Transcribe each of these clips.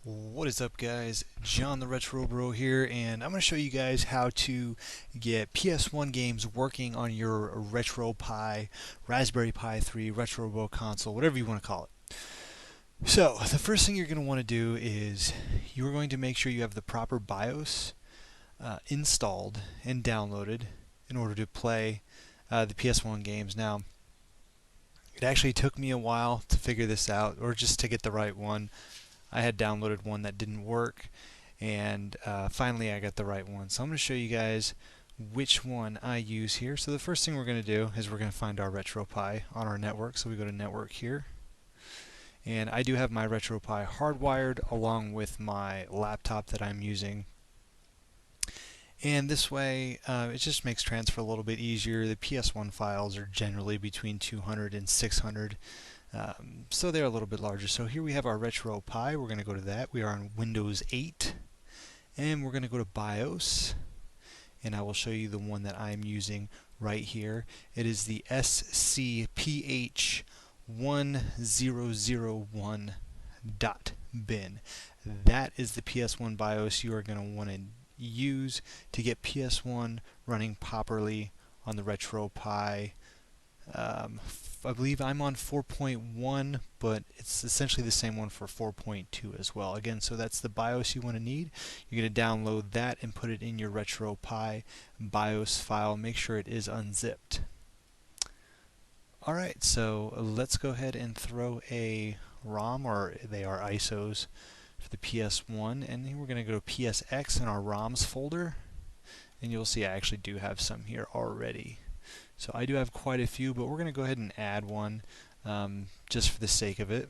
What is up, guys? John the RetroBro here, and I'm going to show you guys how to get PS1 games working on your RetroPie, Raspberry Pi 3, RetroBro console, whatever you want to call it. So, the first thing you're going to want to do is you're going to make sure you have the proper BIOS installed and downloaded in order to play the PS1 games. Now, it actually took me a while to figure this out, or just to get the right one. I had downloaded one that didn't work, and finally I got the right one. So I'm going to show you guys which one I use here. So the first thing we're going to do is we're going to find our RetroPie on our network. So we go to Network here, and I do have my RetroPie hardwired along with my laptop that I'm using. And this way, it just makes transfer a little bit easier. The PS1 files are generally between 200 and 600. So they're a little bit larger. So here we have our RetroPie. We're going to go to that. We are on Windows 8. And we're going to go to BIOS. And I will show you the one that I'm using right here. It is the SCPH1001.bin. That is the PS1 BIOS you are going to want to use to get PS1 running properly on the RetroPie. I believe I'm on 4.1, but it's essentially the same one for 4.2 as well. Again, so that's the BIOS you want to need. You're going to download that and put it in your RetroPie BIOS file. Make sure it is unzipped. Alright, so let's go ahead and throw a ROM, or they are ISOs, for the PS1. And then we're going to go to PSX in our ROMs folder. And you'll see I actually do have some here already. So I do have quite a few, but we're going to go ahead and add one just for the sake of it.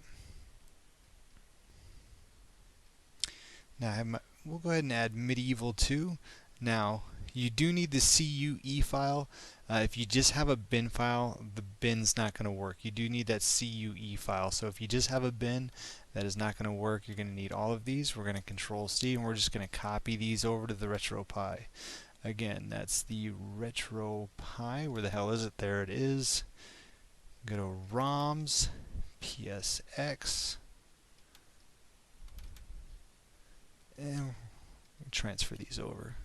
Now we'll go ahead and add Medieval 2. Now you do need the CUE file. If you just have a bin file, the bin's not going to work. You do need that CUE file. So if you just have a bin, that is not going to work. You're going to need all of these. We're going to Control-C, and we're just going to copy these over to the RetroPie. Again, that's the RetroPie. Where the hell is it? There it is. Go to ROMs, PSX, and transfer these over.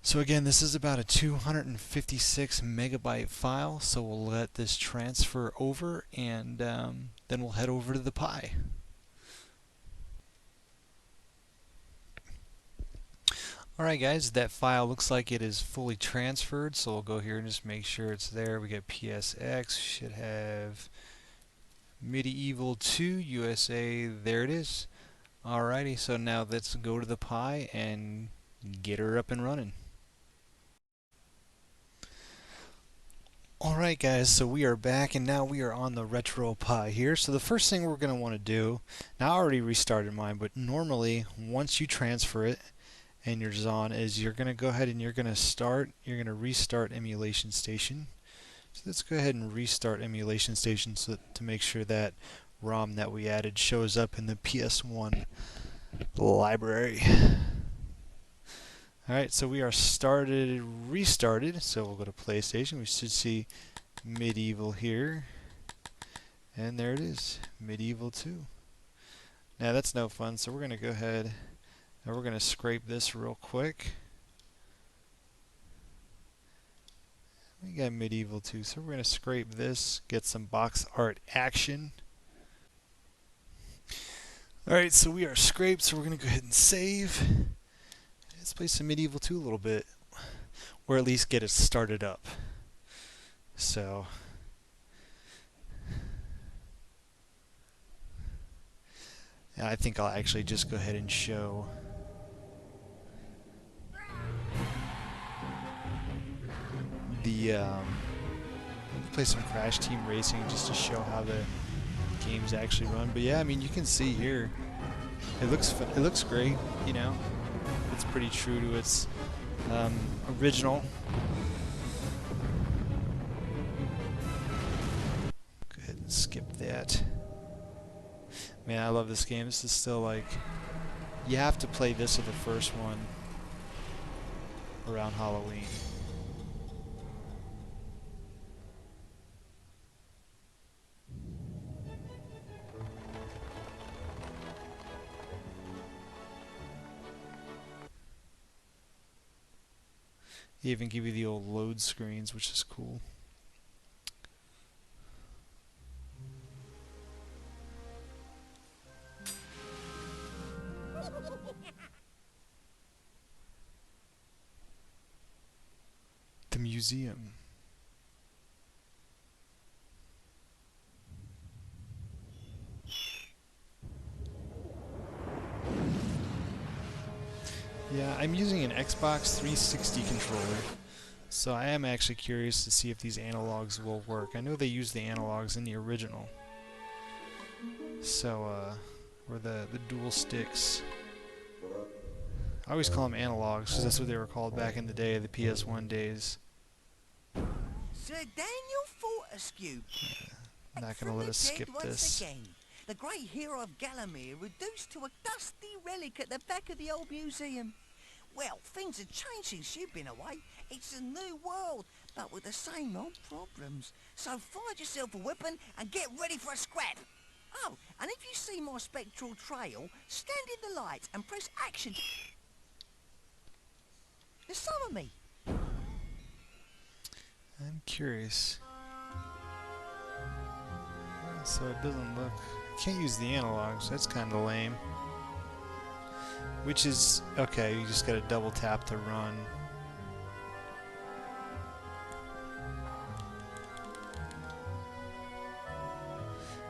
So again, this is about a 256 megabyte file, so we'll let this transfer over, and then we'll head over to the Pi. Alright guys, that file looks like it is fully transferred, so we'll go here and just make sure it's there. We got PSX, should have Medieval 2 USA, there it is. Alrighty, so now let's go to the Pi and get her up and running. Alright guys, so we are back, and now we are on the RetroPie here. So the first thing we're going to want to do, now I already restarted mine, but normally once you transfer it, and yours on, is you're going to go ahead and you're going to restart Emulation Station. So let's go ahead and restart Emulation Station so to make sure that ROM that we added shows up in the PS1 library. Alright, so we are restarted, so we'll go to PlayStation. We should see Medieval here, and there it is, Medieval 2. Now that's no fun, so we're going to go ahead. Now we're going to scrape this real quick. We got Medieval 2, so we're going to scrape this, get some box art action. Alright, so we are scraped, so we're going to go ahead and save. Let's play some Medieval 2 a little bit, or at least get it started up. So, I think I'll actually just go ahead and show play some Crash Team Racing just to show how the games actually run. But yeah, I mean, you can see here, it looks great. You know, it's pretty true to its original. Go ahead and skip that. Man, I love this game. This is still like, you have to play this or the first one around Halloween. They even give you the old load screens, which is cool. The museum. Yeah, I'm using an Xbox 360 controller, so I am actually curious to see if these analogs will work. I know they use the analogs in the original, so or the dual sticks. I always call them analogs because that's what they were called back in the day, the PS1 days. Sir Daniel Fortescue. Not gonna let us skip this. Again. The great hero of Gallowmere reduced to a dusty relic at the back of the old museum. Well, things have changed since you've been away. It's a new world, but with the same old problems. So find yourself a weapon and get ready for a scrap. Oh, and if you see my spectral trail, stand in the light and press action to summon me. I'm curious. So it doesn't look... I can't use the analogs, that's kind of lame. Which is... okay, you just gotta double tap to run.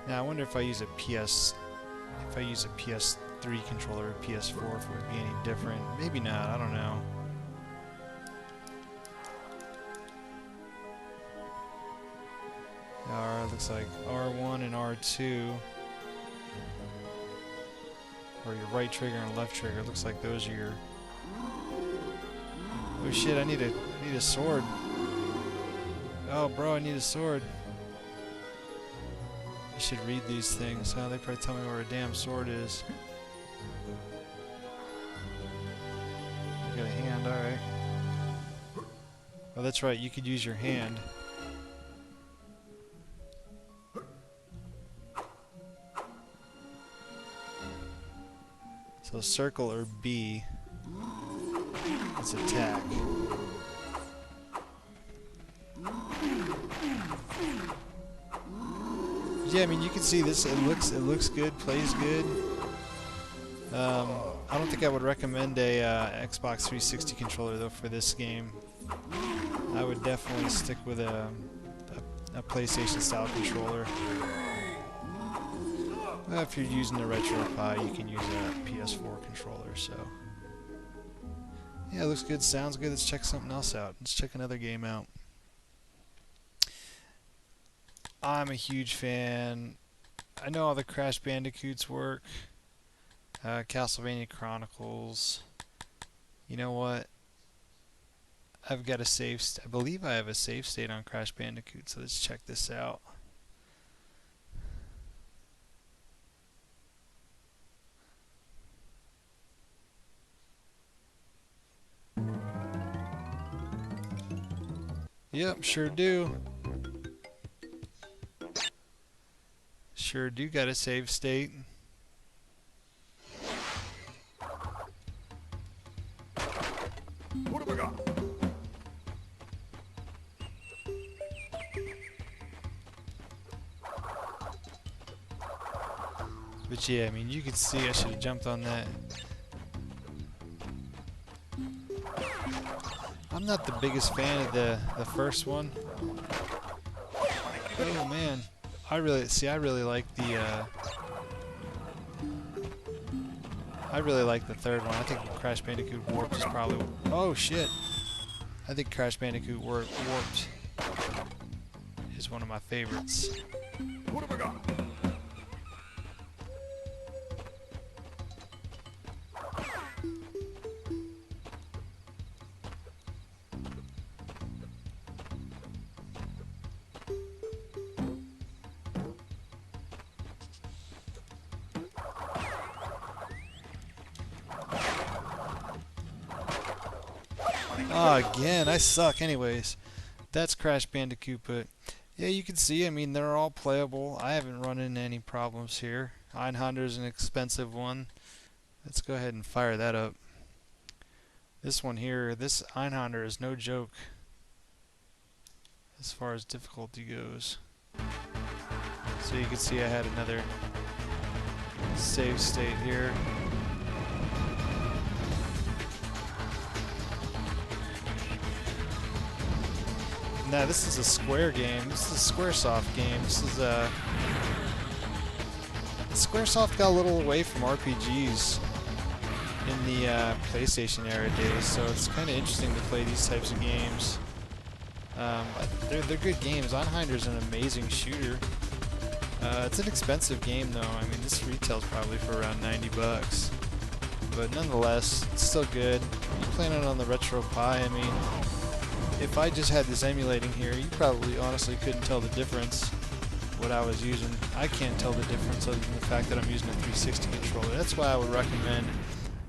Now I wonder if I use a PS... if I use a PS3 controller or PS4 if it would be any different. Maybe not, I don't know. Looks like R1 and R2, or your right trigger and left trigger. Looks like those are your... oh shit! I need a sword. Oh, bro, I need a sword. I should read these things. Huh? They probably tell me where a damn sword is. I got a hand. All right. Oh, that's right. You could use your hand. So circle or B is attack. Yeah, I mean you can see this. It looks good, plays good. I don't think I would recommend a Xbox 360 controller though for this game. I would definitely stick with a PlayStation style controller. Well, if you're using the RetroPie, you can use a PS4 controller, so... yeah, it looks good, sounds good. Let's check something else out. Let's check another game out. I'm a huge fan. I know all the Crash Bandicoots work. Castlevania Chronicles. You know what? I've got a save... I believe I have a save state on Crash Bandicoot, so let's check this out. Yep, sure do. Sure do got a save state. What have I got? But yeah, I mean, you could see I should have jumped on that. I'm not the biggest fan of the first one. Oh man, I really like the third one. I think Crash Bandicoot Warped is probably... oh shit! I think Crash Bandicoot Warped is one of my favorites. What have I got? Oh, again, I suck anyways. That's Crash Bandicoot, but yeah, you can see, I mean, they're all playable. I haven't run into any problems here. Einhunder's an expensive one. Let's go ahead and fire that up. This one here, this Einhander is no joke as far as difficulty goes. So you can see I had another save state here. Now this is a Square game. This is a Squaresoft game. This is a Squaresoft got a little away from RPGs in the PlayStation era days, so it's kind of interesting to play these types of games. They're good games. Einhander's an amazing shooter. It's an expensive game though. I mean, this retails probably for around 90 bucks. But nonetheless, it's still good. You playing it on the RetroPie, I mean, if I just had this emulating here, you probably honestly couldn't tell the difference what I was using. I can't tell the difference other than the fact that I'm using a 360 controller. That's why I would recommend.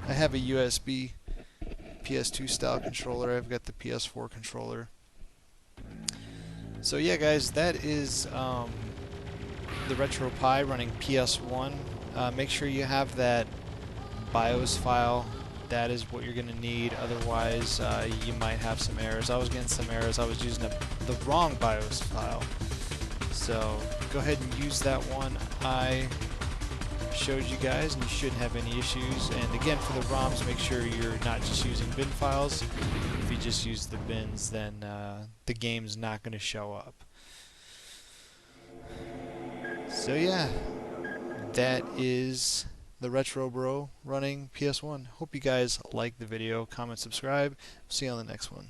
I have a USB PS2 style controller. I've got the PS4 controller. So yeah, guys, that is the RetroPie running PS1. Make sure you have that BIOS file. That is what you're going to need. Otherwise, you might have some errors. I was getting some errors. I was using the wrong BIOS file. So go ahead and use that one I showed you guys, and you shouldn't have any issues. And again, for the ROMs, make sure you're not just using bin files. If you just use the bins, then the game's not going to show up. So yeah, that is the RetroBro running PS1. Hope you guys liked the video. Comment, subscribe. See you on the next one.